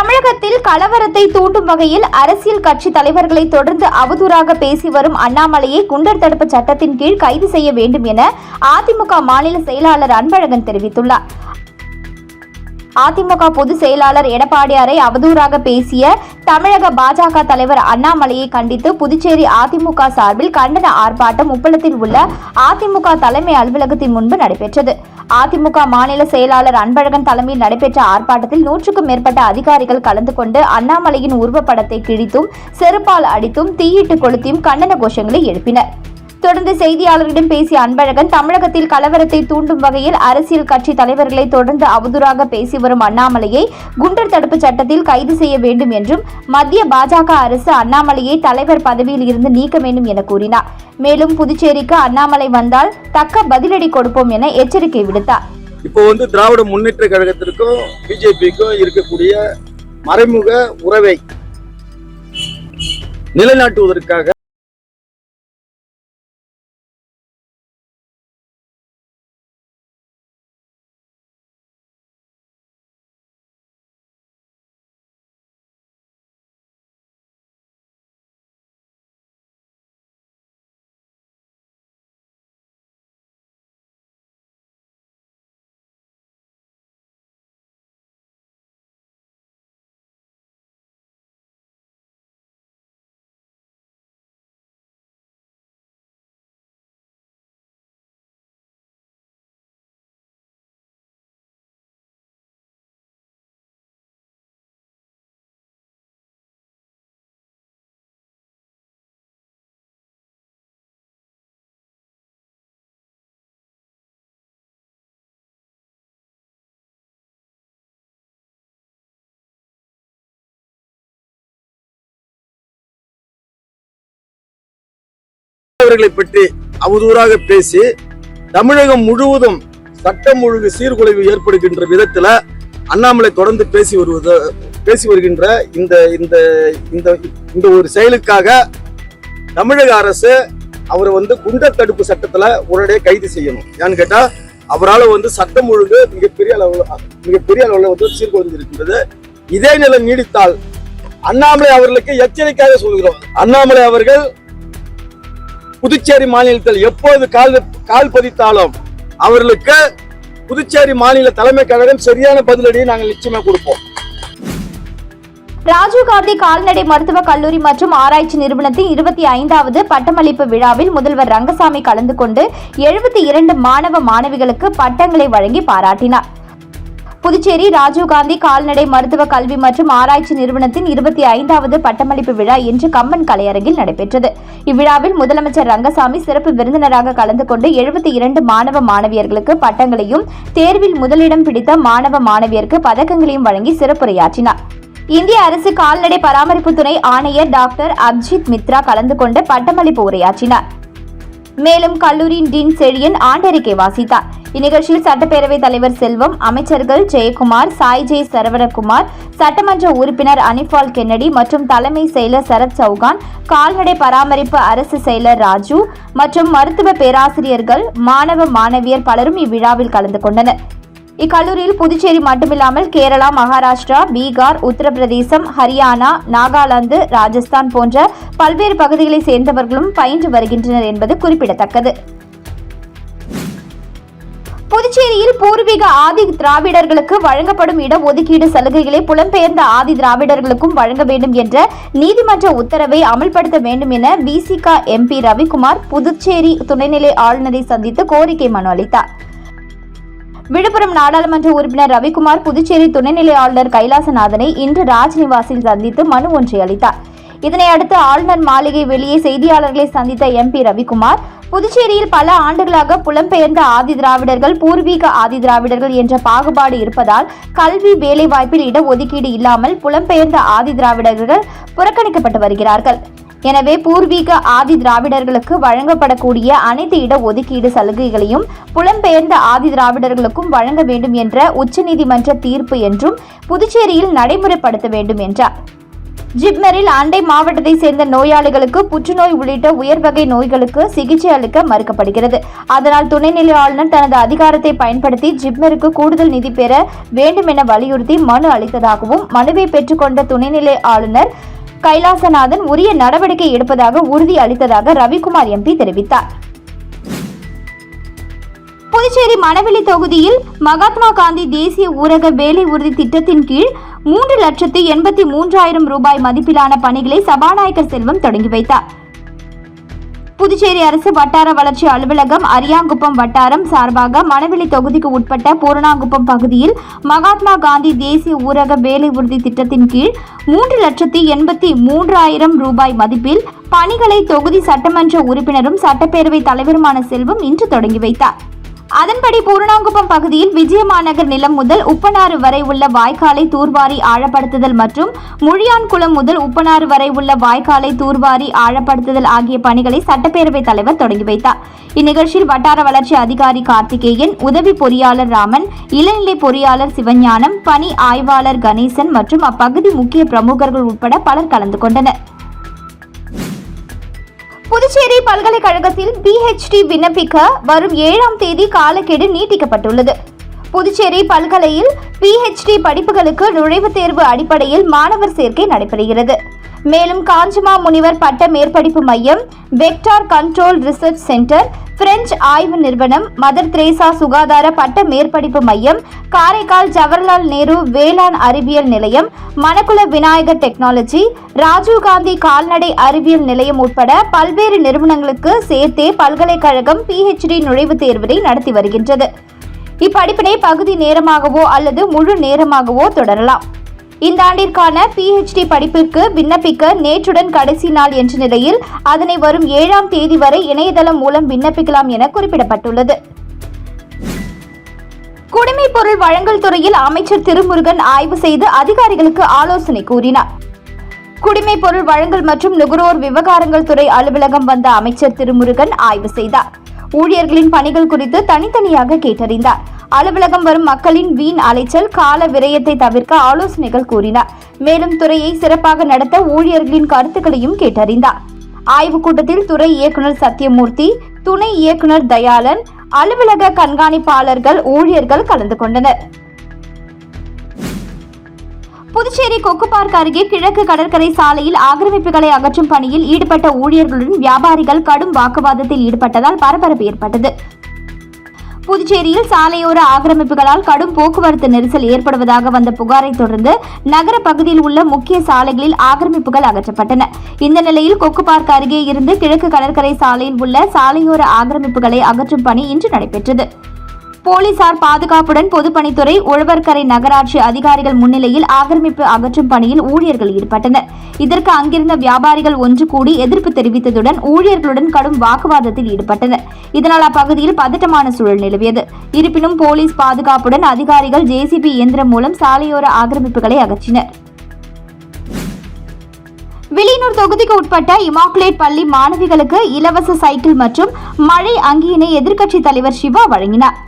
தமிழகத்தில் கலவரத்தை தூண்டும் வகையில் அரசியல் கட்சி தலைவர்களை தொடர்ந்து அவதூறாக பேசி வரும் அண்ணாமலையை குண்டர் தடுப்பு சட்டத்தின் கீழ் கைது செய்ய வேண்டும் என அதிமுக மாநில செயலாளர் அன்பழகன் தெரிவித்துள்ளார். அதிமுக பொதுச் செயலாளர் எடப்பாடியாரை அவதூறாக பேசிய தமிழக பாஜக தலைவர் அண்ணாமலையை கண்டித்து புதுச்சேரி அதிமுக சார்பில் கண்டன ஆர்ப்பாட்டம் உப்பளத்தில் உள்ள அதிமுக தலைமை அலுவலகத்தின் முன்பு நடைபெற்றது. அதிமுக மாநில செயலாளர் அன்பழகன் தலைமையில் நடைபெற்ற ஆர்ப்பாட்டத்தில் 100க்கும் மேற்பட்ட அதிகாரிகள் கலந்து கொண்டு அண்ணாமலையின் உருவப்படத்தை கிழித்தும் செருப்பால் அடித்தும் தீயிட்டு கொளுத்தியும் கண்டன கோஷங்களை எழுப்பினர். தொடர்ந்து செய்தியாளர்களிடம் பேசிய அன்பழகன், தமிழகத்தில் கலவரத்தை தூண்டும் வகையில் அரசியல் கட்சி தலைவர்களை தொடர்ந்து அவதூறாக பேசி வரும் அண்ணாமலையை குண்டர் தடுப்பு சட்டத்தில் கைது செய்ய வேண்டும் என்றும் மத்திய பாஜக அரசு அண்ணாமலையை தலைவர் பதவியில் இருந்து நீக்க வேண்டும் என கூறினார். மேலும் புதுச்சேரிக்கு அண்ணாமலை வந்தால் தக்க பதிலடி கொடுப்போம் என எச்சரிக்கை விடுத்தார். இப்போ திராவிட முன்னேற்ற கழகத்திற்கும் பிஜேபிக்கும் இருக்கக்கூடிய மறைமுக உறவை நிலைநாட்டுவதற்காக அவர்களை பற்றி அவதூறாக பேசி தமிழகம் முழுவதும் சட்டம் ஒழுங்கு சீர்குலைவு ஏற்படுகின்ற விதத்துல அண்ணாமலை தொடர்ந்து பேசி வருகின்ற இந்த ஒரு செயலுக்காக தமிழக அரசு அவரை குண்டர் தடுப்பு சட்டத்துல உடனடியாக கைது செய்யணும். ஏன்னு கேட்டா அவரால் சட்டம் ஒழுங்கு மிகப்பெரிய அளவில் சீர்குலைந்து இருக்கின்றது. இதே நிலை நீடித்தால் அண்ணாமலை அவர்களுக்கு எச்சரிக்கையாக சொல்கிறோம். அண்ணாமலை அவர்கள் புதுச்சேரி மாநிலத்தில் எப்போது கால் பதித்தாலும் அவர்களுக்கு புதுச்சேரி மாநில தலைமை கழகம் சரியான பதிலடியை நாங்கள் நிச்சயமா கொடுப்போம். ராஜீவ்காந்தி கால்நடை மருத்துவக் கல்லூரி மற்றும் ஆராய்ச்சி நிறுவனத்தின் 25வது பட்டமளிப்பு விழாவில் முதல்வர் ரங்கசாமி கலந்து கொண்டு 72 மாணவ மாணவிகளுக்கு பட்டங்களை வழங்கி பாராட்டினார். புதுச்சேரி ராஜீவ்காந்தி கால்நடை மருத்துவ கல்வி மற்றும் ஆராய்ச்சி நிறுவனத்தின் 25வது பட்டமளிப்பு விழா இன்று கம்பன் கலையரங்கில் நடைபெற்றது. இவ்விழாவில் முதலமைச்சர் ரங்கசாமி சிறப்பு விருந்தினராக கலந்து கொண்டு 72 மாணவ மாணவியர்களுக்கு பட்டங்களையும் தேர்வில் முதலிடம் பிடித்த மாணவ மாணவியருக்கு பதக்கங்களையும் வழங்கி சிறப்புரையாற்றினார். இந்திய அரசு கால்நடை பராமரிப்பு துறை ஆணையர் டாக்டர் அப்ஜித் மித்ரா கலந்து கொண்டு பட்டமளிப்பு உரையாற்றினார். மேலும் கல்லூரியின் டீன் செழியன் ஆண்டறிக்கை வாசித்தார். இந்நிகழ்ச்சியில் சட்டப்பேரவைத் தலைவர் செல்வம், அமைச்சர்கள் ஜெயக்குமார், சாய்ஜே சரவணகுமார், சட்டமன்ற உறுப்பினர் அனிபால் கென்னடி மற்றும் தலைமை செயலர் சரத் சௌகான், கால்நடை பராமரிப்பு அரசு செயலர் ராஜு மற்றும் மருத்துவ பேராசிரியர்கள், மாணவ மாணவியர் பலரும் இவ்விழாவில் கலந்து கொண்டனர். இக்கல்லூரியில் புதுச்சேரி மட்டுமில்லாமல் கேரளா, மகாராஷ்டிரா, பீகார், உத்தரப்பிரதேசம், ஹரியானா, நாகாலாந்து, ராஜஸ்தான் போன்ற பல்வேறு பகுதிகளைச் சேர்ந்தவர்களும் பயின்று வருகின்றனர் என்பது குறிப்பிடத்தக்கது. புதுச்சேரியில் பூர்வீக ஆதி திராவிடர்களுக்கு வழங்கப்படும் இடஒதுக்கீடு சலுகைகளை புலம்பெயர்ந்த ஆதி திராவிடர்களுக்கும் வழங்க வேண்டும் என்ற நீதிமன்ற உத்தரவை அமல்படுத்த வேண்டும் என விசிக எம்பி ரவிக்குமார் புதுச்சேரி துணைநிலை ஆளுநரை சந்தித்து கோரிக்கை மனு அளித்தார். விழுப்புரம் நாடாளுமன்ற உறுப்பினர் ரவிக்குமார் புதுச்சேரி துணைநிலை ஆளுநர் கைலாசநாதனை இன்று ராஜ்நிவாசில் சந்தித்து மனு ஒன்றை அளித்தார். இதனையடுத்து ஆளுநர் மாளிகை வெளியே செய்தியாளர்களை சந்தித்த எம்பி ரவிக்குமார், புதுச்சேரியில் பல ஆண்டுகளாக புலம்பெயர்ந்த ஆதி திராவிடர்கள், பூர்வீக ஆதி திராவிடர்கள் என்ற பாகுபாடு இருப்பதால் கல்வி, வேலைவாய்ப்பில் இடஒதுக்கீடு இல்லாமல் புலம்பெயர்ந்த ஆதி திராவிடர்கள் புறக்கணிக்கப்பட்டு வருகிறார்கள். எனவே பூர்வீக ஆதி திராவிடர்களுக்கு வழங்கப்படக்கூடிய அனைத்து இடஒதுக்கீடு சலுகைகளையும் புலம்பெயர்ந்த ஆதி திராவிடர்களுக்கும் வழங்க வேண்டும் என்ற உச்சநீதிமன்ற தீர்ப்பு என்றும் புதுச்சேரியில் நடைமுறைப்படுத்த வேண்டும் என்றார். ஜிப்மரில் அண்டை மாவட்டத்தை சேர்ந்த நோயாளிகளுக்கு புற்றுநோய் உள்ளிட்ட உயர்வகை நோய்களுக்கு சிகிச்சை அளிக்க மறுக்கப்படுகிறது. அதனால் துணைநிலை ஆளுநர் தனது அதிகாரத்தை பயன்படுத்தி ஜிப்மருக்கு கூடுதல் நிதி பெற வேண்டும் என வலியுறுத்தி மனு அளித்ததாகவும், மனுவை பெற்றுக்கொண்ட துணைநிலை ஆளுநர் கைலாசநாதன் உரிய நடவடிக்கை எடுப்பதாக உறுதி அளித்ததாக ரவிக்குமார் எம்பி தெரிவித்தார். புதுச்சேரி மணவெளி தொகுதியில் மகாத்மா காந்தி தேசிய ஊரக வேலை உறுதி திட்டத்தின் கீழ் 3,83,000 ரூபாய் மதிப்பிலான பணிகளை சபாநாயகர் செல்வம் தொடங்கி வைத்தார். புதுச்சேரி அரசு வட்டார வளர்ச்சி அலுவலகம் அரியாங்குப்பம் வட்டாரம் சார்பாக மணவெளி தொகுதிக்கு உட்பட்ட பூரணாங்குப்பம் பகுதியில் மகாத்மா காந்தி தேசிய ஊரக வேலை உறுதி திட்டத்தின் கீழ் 3,83,000 ரூபாய் மதிப்பில் பணிகளை தொகுதி சட்டமன்ற உறுப்பினரும் சட்டப்பேரவை தலைவருமான செல்வம் இன்று தொடங்கி வைத்தார். அதன்படி பூரணாங்குப்பம் பகுதியில் விஜயமாநகர் நிலம் முதல் உப்பனாறு வரை உள்ள வாய்க்காலை தூர்வாரி ஆழப்படுத்துதல் மற்றும் முழியான்குளம் முதல் உப்பனாறு வரை உள்ள வாய்க்காலை தூர்வாரி ஆழப்படுத்துதல் ஆகிய பணிகளை சட்டப்பேரவைத் தலைவர் தொடங்கி வைத்தார். இந்நிகழ்ச்சியில் வட்டார வளர்ச்சி அதிகாரி கார்த்திகேயன், உதவி பொறியாளர் ராமன், இளநிலை பொறியாளர் சிவஞானம், பணி ஆய்வாளர் கணேசன் மற்றும் அப்பகுதி முக்கிய பிரமுகர்கள் உட்பட பலர் கலந்து கொண்டனர். புதுச்சேரி பல்கலைக்கழகத்தில் PhD விண்ணப்பிக்க வரும் 7ஆம் தேதி காலக்கெடு நீட்டிக்கப்பட்டுள்ளது. புதுச்சேரி பல்கலையில் PhD படிப்புகளுக்கு நுழைவுத் தேர்வு அடிப்படையில் மாணவர் சேர்க்கை நடைபெறுகிறது. மேலும் காஞ்சிமா முனிவர் பட்ட மேற்படிப்பு மையம், vector control research centre, French ஆய்வு நிறுவனம், மதர் தெரேசா சுகாதார பட்ட மேற்படிப்பு மையம், காரைக்கால் ஜவஹர்லால் நேரு வேளாண் அறிவியல் நிலையம், மணக்குள விநாயகர் டெக்னாலஜி, ராஜீவ்காந்தி கால்நடை அறிவியல் நிலையம் உட்பட பல்வேறு நிறுவனங்களுக்கு சேர்த்தே பல்கலைக்கழகம் PhD நுழைவுத் தேர்வினை நடத்தி வருகின்றது. இப்படிப்பினை பகுதி நேரமாகவோ அல்லது முழு நேரமாகவோ தொடரலாம். இந்த ஆண்டிற்கான PhD படிப்பிற்கு விண்ணப்பிக்க நேற்றுடன் கடைசி நாள் என்ற நிலையில் அதனை வரும் 7ஆம் தேதி வரை இணையதளம் மூலம் விண்ணப்பிக்கலாம் என குறிப்பிடப்பட்டுள்ளது. குடிமைப் பொருள் வழங்கல் துறையில் அமைச்சர் திருமுருகன் ஆய்வு செய்து அதிகாரிகளுக்கு ஆலோசனை கூறினார். குடிமைப் பொருள் வழங்கல் மற்றும் நுகர்வோர் விவகாரங்கள் துறை அலுவலகம் வந்த அமைச்சர் திருமுருகன் ஆய்வு செய்தார். ஊழியர்களின் பணிகள் குறித்து தனித்தனியாக கேட்டறிந்தார். அலுவலகம் வரும் மக்களின் வீண் அலைச்சல், கால விரயத்தை தவிர்க்க ஆலோசனைகள் கூறினார். மேலும் துறையை சிறப்பாக நடத்த ஊழியர்களின் கருத்துக்களையும் கேட்டறிந்தார். ஆய்வுக் கூட்டத்தில் துறை இயக்குநர் சத்யமூர்த்தி, துணை இயக்குநர் தயாளன், அலுவலக கண்காணிப்பாளர்கள், ஊழியர்கள் கலந்து கொண்டனர். புதுச்சேரி கொக்கு பார்க் அருகே கிழக்கு கடற்கரை சாலையில் ஆக்கிரமிப்புகளை அகற்றும் பணியில் ஈடுபட்ட ஊழியர்களுடன் வியாபாரிகள் கடும் வாக்குவாதத்தில் ஈடுபட்டதால் பரபரப்பு ஏற்பட்டது. புதுச்சேரியில் சாலையோர ஆக்கிரமிப்புகளால் கடும் போக்குவரத்து நெரிசல் ஏற்படுவதாக வந்த புகாரை தொடர்ந்து நகர பகுதியில் உள்ள முக்கிய சாலைகளில் ஆக்கிரமிப்புகள் அகற்றப்பட்டன. இந்த நிலையில் கொக்கு பார்க் அருகே இருந்து கிழக்கு கடற்கரை சாலையில் உள்ள சாலையோர ஆக்கிரமிப்புகளை அகற்றும் பணி இன்று நடைபெற்றது. போலீசார் பாதுகாப்புடன் பொதுப்பணித்துறை, உழவர்கரை நகராட்சி அதிகாரிகள் முன்னிலையில் ஆக்கிரமிப்பு அகற்றும் பணியில் ஊழியர்கள் ஈடுபட்டனர். இதற்கு அங்கிருந்த வியாபாரிகள் ஒன்று கூடி எதிர்ப்பு தெரிவித்ததுடன் ஊழியர்களுடன் கடும் வாக்குவாதத்தில் ஈடுபட்டனர். இதனால் அப்பகுதியில் பதட்டமான சூழல் நிலவியது. இருப்பினும் போலீஸ் பாதுகாப்புடன் அதிகாரிகள் JCB இயந்திரம் மூலம் சாலையோர ஆக்கிரமிப்புகளை அகற்றினர். வில்லியனூர் தொகுதிக்கு உட்பட்ட இமாக்குலேட் பள்ளி மாணவிகளுக்கு இலவச சைக்கிள் மற்றும் மழை அங்கியினை எதிர்க்கட்சித் தலைவர் சிவா வழங்கினார்.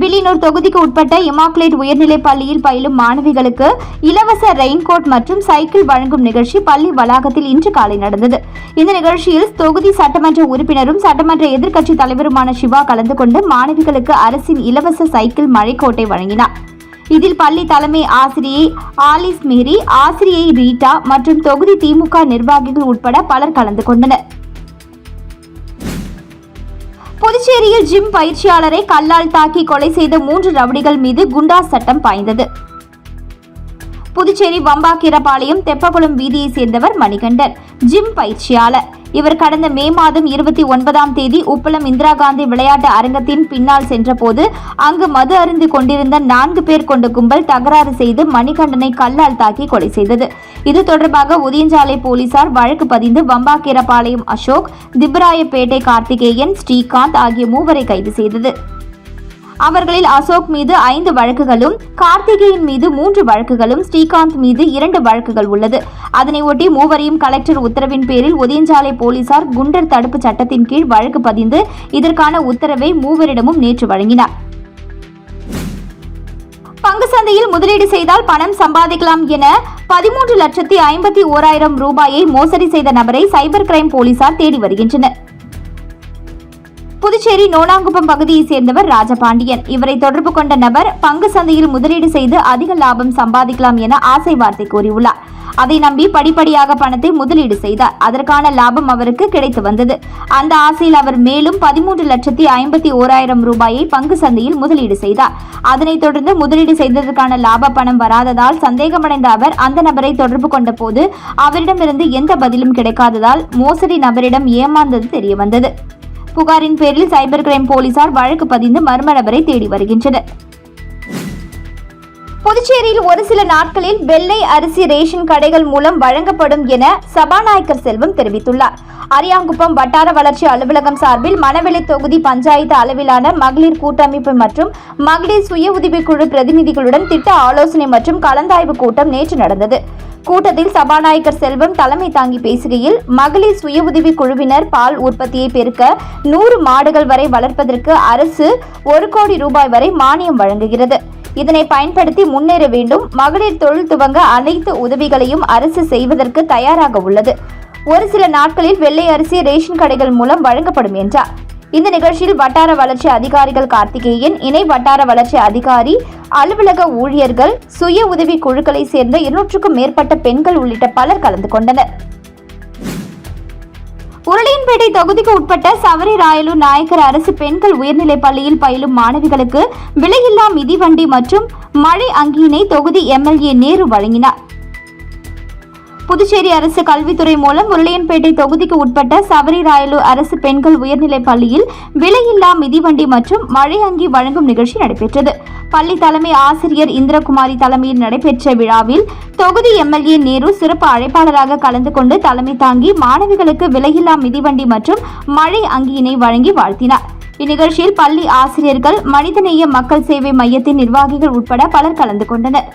வில்லியனூர் தொகுதிக்கு உட்பட்ட இமாக்குலேட் உயர்நிலைப் பள்ளியில் பயிலும் மாணவிகளுக்கு இலவச ரெயின்கோட் மற்றும் சைக்கிள் வழங்கும் நிகழ்ச்சி பள்ளி வளாகத்தில் இன்று காலை நடந்தது. இந்த நிகழ்ச்சியில் தொகுதி சட்டமன்ற உறுப்பினரும் சட்டமன்ற எதிர்க்கட்சித் தலைவருமான சிவா கலந்து கொண்டு மாணவிகளுக்கு அரசின் இலவச சைக்கிள் மழைக்கோட்டை வழங்கினார். இதில் பள்ளி தலைமை ஆசிரியை ஆலிஸ் மேரி, ஆசிரியை ரீட்டா மற்றும் தொகுதி திமுக நிர்வாகிகள் உட்பட பலர் கலந்து கொண்டனர். புதுச்சேரியில் ஜிம் பயிற்சியாளரை கல்லால் தாக்கி கொலை செய்த 3 ரவுடிகள் மீது குண்டாஸ் சட்டம் பாய்ந்தது. புதுச்சேரி வம்பாக்கீரபாளையம் தெப்பகுளம் வீதியை சேர்ந்தவர் மணிகண்டன், ஜிம் பயிற்சியாளர். இவர் கடந்த மே மாதம் 29ஆம் தேதி உப்பளம் இந்திரா காந்தி விளையாட்டு அரங்கத்தின் பின்னால் சென்றபோது அங்கு மது அருந்து கொண்டிருந்த 4 பேர் கொண்ட கும்பல் தகராறு செய்து மணிகண்டனை கல்லால் தாக்கி கொலை செய்தது. இது தொடர்பாக உதயஞ்சாலை போலீசார் வழக்கு பதிந்து வம்பாக்கீரபாளையம் அசோக், திப்ராயப்பேட்டை கார்த்திகேயன், ஸ்ரீகாந்த் ஆகிய 3 கைது செய்தது. அவர்களில் அசோக் மீது 5 வழக்குகளும், கார்த்திகேயன் மீது 3 வழக்குகளும், ஸ்ரீகாந்த் மீது 2 வழக்குகள் உள்ளது. அதனை ஒட்டி 3வரையும் கலெக்டர் உத்தரவின் பேரில் உதயஞ்சாலை போலீசார் குண்டர் தடுப்பு சட்டத்தின் கீழ் வழக்கு பதிந்து இதற்கான உத்தரவை 3வரிடமும் நேற்று வழங்கினார். பங்கு சந்தையில் முதலீடு செய்தால் பணம் சம்பாதிக்கலாம் என 13,51,000 ரூபாயை மோசடி செய்த நபரை சைபர் கிரைம் போலீசார் தேடி வருகின்றனர். புதுச்சேரி நோனாங்குப்பம் பகுதியைச் சேர்ந்தவர் ராஜபாண்டியன். இவரை தொடர்பு கொண்ட நபர் பங்கு சந்தையில் முதலீடு செய்து அதிக லாபம் சம்பாதிக்கலாம் என ஆசை வார்த்தை கூறியுள்ளார். அதை நம்பி படிப்படியாக பணத்தை முதலீடு செய்தார். அதற்கான லாபம் அவருக்கு கிடைத்து வந்தது. அந்த ஆசையில் அவர் மேலும் 13,51,000 ரூபாயை பங்கு சந்தையில் முதலீடு செய்தார். அதனைத் தொடர்ந்து முதலீடு செய்ததற்கான லாப பணம் வராததால் சந்தேகமடைந்த அவர் அந்த நபரை தொடர்பு கொண்ட போது அவரிடமிருந்து எந்த பதிலும் கிடைக்காததால் மோசடி நபரிடம் ஏமாந்தது தெரியவந்தது. புகாரின் பேரில் சைபர் கிரைம் போலீசார் வழக்கு பதிந்து மர்ம நபரை தேடி வருகின்றனர். புதுச்சேரியில் ஒரு சில நாட்களில் வெள்ளை அரிசி ரேஷன் கடைகள் மூலம் வழங்கப்படும் என சபாநாயகர் செல்வம் தெரிவித்துள்ளார். அரியாங்குப்பம் வட்டார வளர்ச்சி அலுவலகம் சார்பில் மணவெளி தொகுதி பஞ்சாயத்து அளவிலான மகளிர் கூட்டமைப்பு மற்றும் மகளிர் சுய உதவிக்குழு பிரதிநிதிகளுடன் திட்ட ஆலோசனை மற்றும் கலந்தாய்வு கூட்டம் நேற்று நடந்தது. கூட்டத்தில் சபாநாயகர் செல்வம் தலைமை தாங்கி பேசுகையில், மகளிர் சுய உதவி குழுவினர் பால் உற்பத்தியை பெருக்க 100 மாடுகள் வரை வளர்ப்பதற்கு அரசு 1 கோடி ரூபாய் வரை மானியம் வழங்குகிறது. இதனை பயன்படுத்தி முன்னேற வேண்டும். மகளிர் தொழில் துவங்க அனைத்து உதவிகளையும் அரசு செய்வதற்கு தயாராக உள்ளது. ஒரு சில நாட்களில் வெள்ளை அரிசி ரேஷன் கடைகள் மூலம் வழங்கப்படும் என்றார். இந்த நிகழ்ச்சியில் வட்டார வளர்ச்சி அதிகாரிகள் கார்த்திகேயன், இணை வட்டார வளர்ச்சி அதிகாரி, அலுவலக ஊழியர்கள், சுய உதவி குழுக்களை சேர்ந்த 200க்கும் மேற்பட்ட பெண்கள் உள்ளிட்ட பலர் கலந்து கொண்டனர். உருளையன்பேட்டை தொகுதிக்கு உட்பட்ட சவரி ராயலூர் நாயக்கர் அரசு பெண்கள் உயர்நிலைப் பள்ளியில் பயிலும் மாணவிகளுக்கு விலையில்லா மிதிவண்டி மற்றும் மழை அங்கியினை தொகுதி எம்எல்ஏ நேரு வழங்கினார். புதுச்சேரி அரசு கல்வித்துறை மூலம் உருளையன்பேட்டை தொகுதிக்கு உட்பட்ட சவரி ராயலூர் அரசு பெண்கள் உயர்நிலைப் பள்ளியில் விலையில்லா மிதிவண்டி மற்றும் மழை அங்கி வழங்கும் நிகழ்ச்சி நடைபெற்றது. பள்ளி தலைமை ஆசிரியர் இந்திரகுமாரி தலைமையில் நடைபெற்ற விழாவில் தொகுதி எம்எல்ஏ நேரு சிறப்பு அழைப்பாளராக கலந்து கொண்டு தலைமை தாங்கி மாணவிகளுக்கு விலையில்லா மிதிவண்டி மற்றும் மழை அங்கியினை வழங்கி வாழ்த்தினார். இந்நிகழ்ச்சியில் பள்ளி ஆசிரியர்கள், மனிதநேய மக்கள் சேவை மையத்தின் நிர்வாகிகள் உட்பட பலர் கலந்து கொண்டனர்.